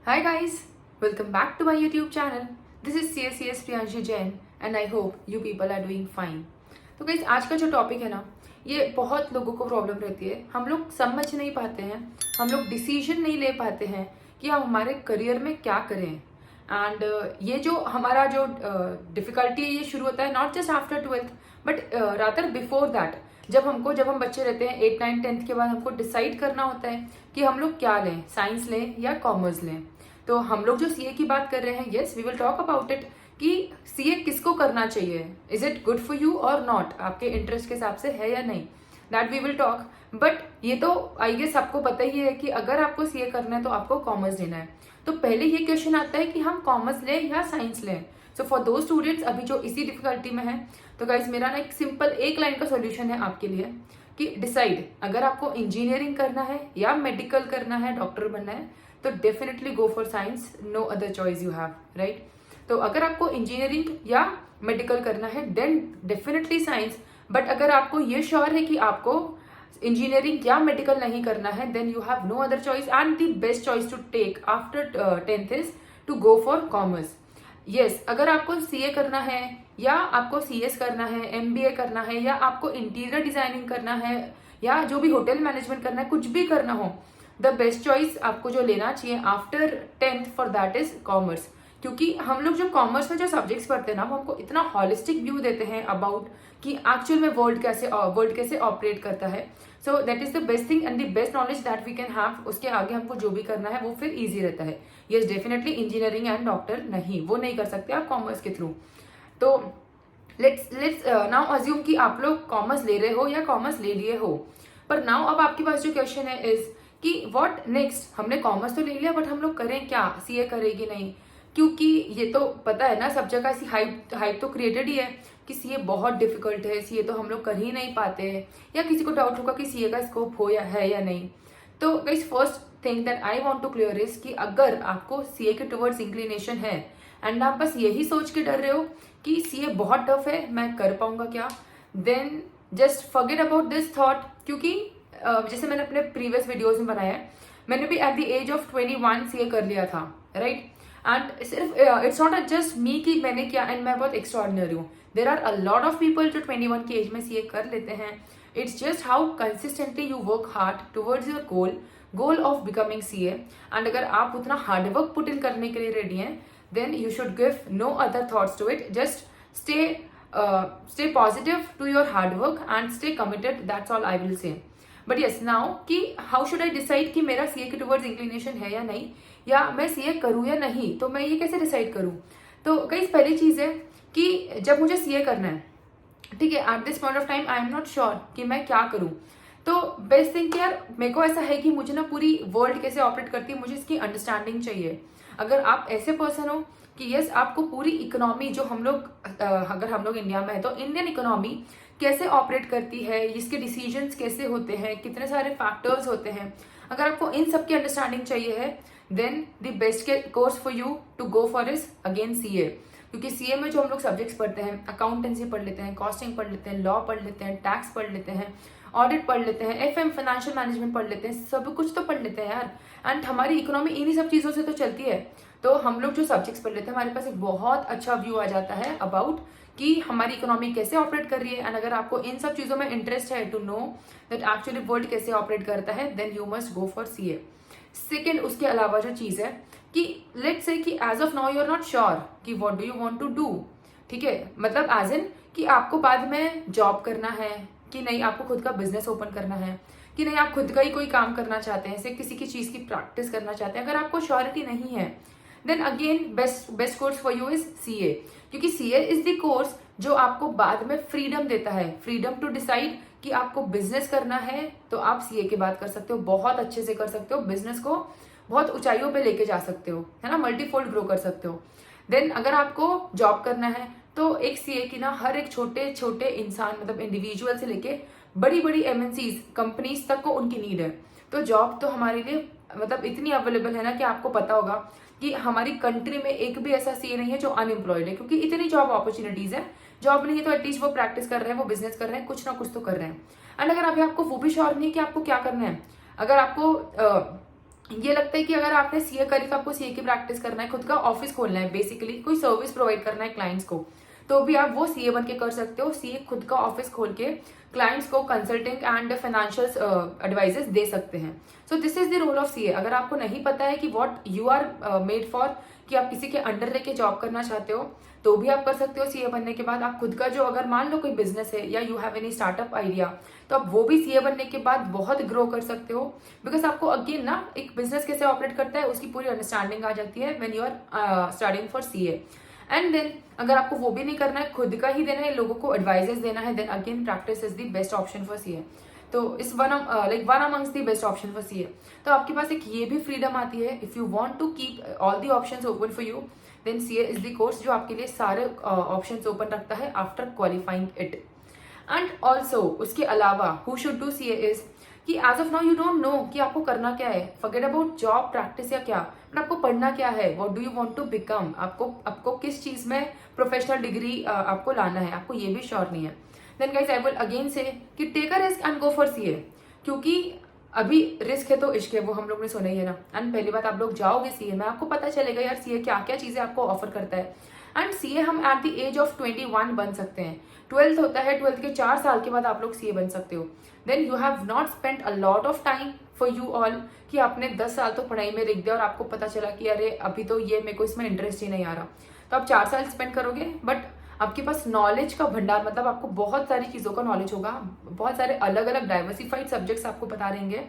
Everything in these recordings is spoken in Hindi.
Hi guys, welcome back to my YouTube channel. This is CSCS Priyanshi Jain and I hope you people are doing fine. तो guys आज का जो टॉपिक है ना, ये बहुत लोगों को प्रॉब्लम रहती है. हम लोग समझ नहीं पाते हैं, हम लोग डिसीजन नहीं ले पाते हैं कि हम हमारे करियर में क्या करें. एंड ये जो हमारा जो डिफिकल्टी है ये शुरू होता है not just after 12th but rather before that. जब हम बच्चे रहते हैं 8, 9, 10th के बाद हमको डिसाइड करना होता है कि हम लोग क्या लें, साइंस लें या कॉमर्स लें. तो हम लोग जो सीए की बात कर रहे हैं, yes we will talk about it कि सीए किसको करना चाहिए, is it good for you और नॉट, आपके इंटरेस्ट के हिसाब से है या नहीं, that we will talk. But ये तो आई गेस आपको पता ही है कि अगर आपको सीए करना है तो आपको कॉमर्स लेना है. तो पहले ये क्वेश्चन आता है कि हम कॉमर्स लें या साइंस लें. सो फॉर दो स्टूडेंट्स अभी जो इसी डिफिकल्टी में है, तो गाइज मेरा ना एक सिंपल एक लाइन का सोल्यूशन है आपके लिए कि डिसाइड, अगर आपको इंजीनियरिंग करना है या मेडिकल करना है, डॉक्टर बनना है, तो definitely go for science, no other choice you have, right. तो अगर आपको इंजीनियरिंग या मेडिकल करना है देन डेफिनेटली साइंस. बट अगर आपको ये श्योर है कि आपको इंजीनियरिंग या मेडिकल नहीं करना है then you have no other choice and the best choice to take after 10th is to go for commerce. Yes, अगर आपको सीए करना है या आपको सीएस करना है, एमबीए करना है या आपको इंटीरियर डिजाइनिंग करना है या जो भी होटल मैनेजमेंट करना है, कुछ भी करना हो, द बेस्ट चॉइस आपको जो लेना चाहिए after 10th for that is commerce. क्योंकि हम लोग जो कॉमर्स में जो सब्जेक्ट्स पढ़ते हैं ना, वो हमको इतना हॉलिस्टिक व्यू देते हैं अबाउट कि एक्चुअल में वर्ल्ड कैसे ऑपरेट करता है. So that is the best thing and the best knowledge that we can have. उसके आगे हमको जो भी करना है वो फिर ईजी रहता है. Yes definitely engineering and doctor नहीं, वो नहीं कर सकते आप कॉमर्स के थ्रू. तो लेट्स नाउ अज्यूम कि आप लोग कॉमर्स ले रहे हो या कॉमर्स ले लिए हो. पर नाउ अब आपके पास जो क्वेश्चन है इज कि व्हाट नेक्स्ट. हमने कॉमर्स तो ले लिया बट हम लोग करें क्या, सीए करेगी नहीं. क्योंकि ये तो पता है ना, सब जगह ऐसी हाइप तो क्रिएटेड ही है कि सीए बहुत डिफिकल्ट है, सीए तो हम लोग कर ही नहीं पाते, या किसी को डाउट होगा कि सीए का स्कोप हो या नहीं. तो guys first thing that I want to clear is कि अगर आपको सीए के टुवर्ड्स इंक्लिनेशन है एंड आप बस यही सोच के डर रहे हो कि सीए बहुत टफ है, मैं कर पाऊंगा क्या, then just forget about this thought. क्योंकि जैसे मैंने अपने प्रीवियस वीडियोस में बनाया है, मैंने भी at the age of 21 CA कर लिया था, राइट. एंड सिर्फ इट्स नॉट जस्ट मी कि मैंने किया एंड मैं बहुत एक्स्ट्राऑर्डिनरी हूँ. There are a lot of people जो 21 की एज में सीए कर लेते हैं. It's just how consistently you work hard towards your goal of becoming CA. And अगर आप उतना हार्डवर्क पुट इन करने के लिए रेडी हैं then you should give no other thoughts to it. Just stay positive to your hard work and stay committed, that's all I will say. But yes, now कि how should I decide कि मेरा सीए के टुवर्ड्स इंक्लिनेशन है या नहीं, या मैं सीए करूँ या नहीं, तो मैं ये कैसे डिसाइड करूँ. तो गाइस पहली चीज है कि जब मुझे सीए करना है, ठीक है, at this point of time I am not sure कि मैं क्या करूँ. तो बेस्ट थिंग कि यार मेरे को ऐसा है कि मुझे ना पूरी वर्ल्ड कैसे ऑपरेट करती है, मुझे इसकी अंडरस्टैंडिंग चाहिए. अगर आप ऐसे पर्सन हो कि यस आपको पूरी इकोनॉमी जो अगर हम लोग इंडिया में है तो इंडियन इकोनॉमी कैसे ऑपरेट करती है, इसके डिसीजंस कैसे होते हैं, कितने सारे फैक्टर्स होते हैं, अगर आपको इन सब की अंडरस्टैंडिंग चाहिए है then the best course for you to go for is again CA. क्योंकि सीए में जो हम लोग सब्जेक्ट्स पढ़ते हैं, अकाउंटेंसी पढ़ लेते हैं, कॉस्टिंग पढ़ लेते हैं, लॉ पढ़ लेते हैं, टैक्स पढ़ लेते हैं, ऑडिट पढ़ लेते हैं, एफएम फाइनेंशियल मैनेजमेंट पढ़ लेते हैं, सब कुछ तो पढ़ लेते हैं यार. एंड हमारी इकोनॉमी इन्हीं सब चीजों से तो चलती है. तो हम लोग जो सब्जेक्ट्स पढ़ लेते हैं हमारे पास एक बहुत अच्छा व्यू आ जाता है अबाउट कि हमारी इकोनॉमी कैसे ऑपरेट कर रही है. एंड अगर आपको इन सब चीजों में इंटरेस्ट है to know that actually world कैसे ऑपरेट करता है then you must go for CA. Second, उसके अलावा जो चीज है कि लेट्स से कि as of now you are not sure कि what do you want to do. ठीक है, मतलब एज इन कि आपको बाद में जॉब करना है कि नहीं, आपको खुद का बिजनेस ओपन करना है कि नहीं, आप खुद का ही कोई काम करना चाहते हैं, ऐसे किसी की चीज की प्रैक्टिस करना चाहते हैं. अगर आपको श्योरिटी नहीं है then again best course for you is CA. क्योंकि सीए इज द कोर्स जो आपको बाद में फ्रीडम देता है, फ्रीडम टू डिसाइड कि आपको बिजनेस करना है तो आप सीए की बात कर सकते हो, बहुत अच्छे से कर सकते हो, बिजनेस को बहुत ऊंचाइयों पे लेके जा सकते हो, है ना, मल्टीफोल्ड ग्रो कर सकते हो. देन अगर आपको जॉब करना है तो एक सीए की ना हर एक छोटे छोटे इंसान, मतलब इंडिविजुअल से लेके बड़ी बड़ी एमएनसीज कंपनीज तक को उनकी नीड है. तो जॉब तो हमारे लिए मतलब इतनी अवेलेबल है ना कि आपको पता होगा कि हमारी कंट्री में एक भी ऐसा सीए नहीं है जो अनएम्प्लॉयड है, क्योंकि इतनी जॉब अपॉर्चुनिटीज है. जॉब नहीं है तो एटलीस्ट वो प्रैक्टिस कर रहे हैं, वो बिजनेस कर रहे हैं, कुछ ना कुछ तो कर रहे हैं. एंड अगर अभी आपको वो भी श्योर नहीं है कि आपको क्या करना है, अगर आपको ये लगता है कि अगर आपने सीए करी तो आपको सीए की प्रैक्टिस करना है, खुद का ऑफिस खोलना है, बेसिकली कोई सर्विस प्रोवाइड करना है क्लाइंट्स को, तो भी आप वो सीए बन के कर सकते हो। सीए खुद का ऑफिस खोल के क्लाइंट्स को कंसल्टिंग एंड फाइनेंशियल एडवाइजेस दे सकते हैं। So this is the role of CA. अगर आपको नहीं पता है कि what you are made for, कि आप किसी के अंडर रह के जॉब करना चाहते हो, तो भी आप कर सकते हो। सीए बनने के बाद आप खुद का जो, अगर मान लो कोई बिजनेस है या you have any startup idea, तो आप वो भी सीए बनने के बाद बहुत ग्रो कर सकते हो। बिकॉज आपको अगेन ना एक बिजनेस कैसे ऑपरेट करता है उसकी पूरी अंडरस्टैंडिंग आ जाती है when you are starting for CA. And then अगर आपको वो भी नहीं करना है, खुद का ही देना है, लोगों को एडवाइजेस देना है, then again practice is the best option for CA. तो is one amongst the best option for CA. तो आपके पास एक ये भी फ्रीडम आती है, if you want to keep all the options open for you, then CA is the course जो आपके लिए सारे ऑप्शंस ओपन रखता है after qualifying it. And also उसके अलावा who should do CA is कि as of now you don't know कि आपको करना क्या है, फॉरगेट अबाउट जॉब प्रैक्टिस या क्या, बट आपको पढ़ना क्या है, what do you want to become, आपको किस चीज में प्रोफेशनल डिग्री आपको लाना है, आपको ये भी श्योर नहीं है। Then guys I will again say कि take a risk and go for CA, क्योंकि अभी रिस्क है तो इश्क है, वो हम लोग ने सुना ही है ना। एंड पहली बात, आप लोग जाओगे सीए में, आपको पता चलेगा यार सीए क्या क्या चीजें आपको ऑफर करता है। एंड सीए हम एट द एज ऑफ 21 बन सकते हैं। 12th होता है, 12th के 4 साल के बाद आप लोग सीए बन सकते हो। Then you have not spend a lot of time for you all, कि आपने 10 साल तो पढ़ाई में रख दिया और आपको पता चला कि अरे अभी तो ये मेरे को इसमें इंटरेस्ट ही नहीं आ रहा। तो आप 4 साल स्पेंड करोगे, बट आपके पास नॉलेज का भंडार, मतलब आपको बहुत सारी चीजों का नॉलेज होगा, बहुत सारे अलग अलग डाइवर्सिफाइड सब्जेक्ट्स आपको पता रहेंगे।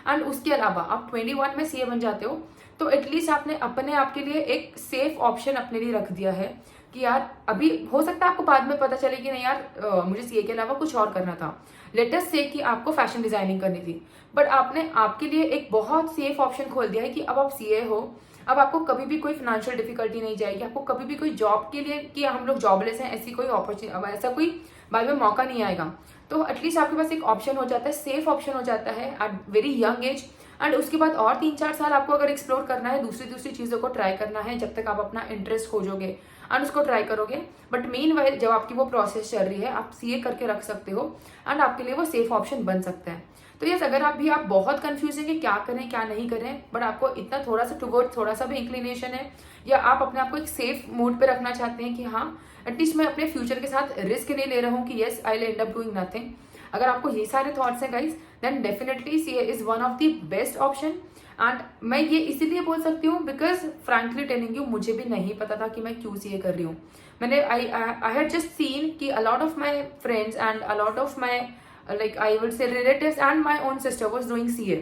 एंड उसके अलावा आप 21 में सीए बन जाते हो, तो एटलीस्ट आपने अपने आप के लिए एक सेफ ऑप्शन अपने लिए रख दिया है कि यार अभी हो सकता है आपको बाद में पता चले कि नहीं यार मुझे सीए के अलावा कुछ और करना था। लेटेस्ट से कि आपको फैशन डिजाइनिंग करनी थी, बट आपने आपके लिए एक बहुत सेफ ऑप्शन खोल दिया है कि अब आप सीए हो, अब आपको कभी भी कोई फाइनेंशियल डिफिकल्टी नहीं जाएगी, आपको कभी भी कोई जॉब के लिए कि हम लोग जॉबलेस हैं ऐसी कोई अपॉर्चुनिटी, ऐसा कोई बाद में मौका नहीं आएगा। तो एटलीस्ट आपके पास एक ऑप्शन हो जाता है, सेफ ऑप्शन हो जाता है at very young age. And उसके बाद और 3-4 साल आपको अगर एक्सप्लोर करना है, दूसरी चीजों को ट्राई करना है, जब तक आप अपना इंटरेस्ट खोजोगे एंड उसको ट्राई करोगे। बट मेन वाइल जब आपकी वो प्रोसेस चल रही है, आप सीए करके रख सकते हो एंड आपके लिए वो सेफ ऑप्शन बन सकता है। तो यस, अगर आप बहुत कंफ्यूज हैं कि क्या करें क्या नहीं करें, बट आपको इतना थोड़ा सा टुवर्ड थोड़ा सा भी इंक्लिनेशन है, या आप अपने आप को एक सेफ मोड पे रखना चाहते हैं कि हाँ एटलीस्ट मैं अपने फ्यूचर के साथ रिस्क नहीं ले रहा हूँ कि yes I will end up doing nothing, अगर आपको ये सारे थॉट्स हैं guys, then definitely CA is one of the best option. And मैं ये इसीलिए बोल सकती हूँ बिकॉज फ्रैंकली टेलिंग यू, मुझे भी नहीं पता था कि मैं क्यों सीए कर रही हूँ। मैंने आई हैड जस्ट सीन कि अ lot of my friends and a lot of my I would say relatives and my own sister was doing CA,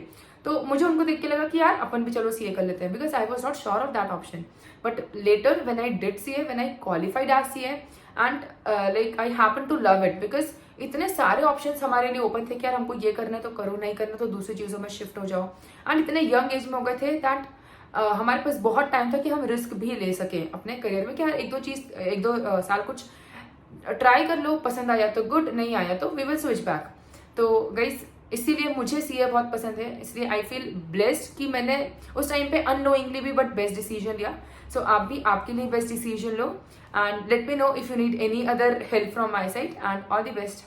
तो मुझे उनको देख के लगा कि यार अपन भी चलो सीए कर लेते हैं, because I was not sure of that option. But later when I did CA, when I qualified as CA and I happen to love it, because इतने सारे ऑप्शंस हमारे लिए ओपन थे कि यार हमको ये करना है तो करो, नहीं करना तो दूसरी चीजों में शिफ्ट हो जाओ। एंड इतने यंग एज में हो गए थे दैट हमारे पास बहुत टाइम था कि हम रिस्क भी ले सके अपने करियर में, कि यार एक दो साल कुछ ट्राई कर लो, पसंद आया तो गुड, नहीं आया तो वी विल स्विच बैक। तो गाइस इसीलिए मुझे सीए बहुत पसंद है, इसलिए आई फील ब्लेस्ड कि मैंने उस टाइम पे अननोइंगली भी बट बेस्ट डिसीजन लिया। सो आप भी आपके लिए best decision low and let me know if you need any other help from my side and all the best.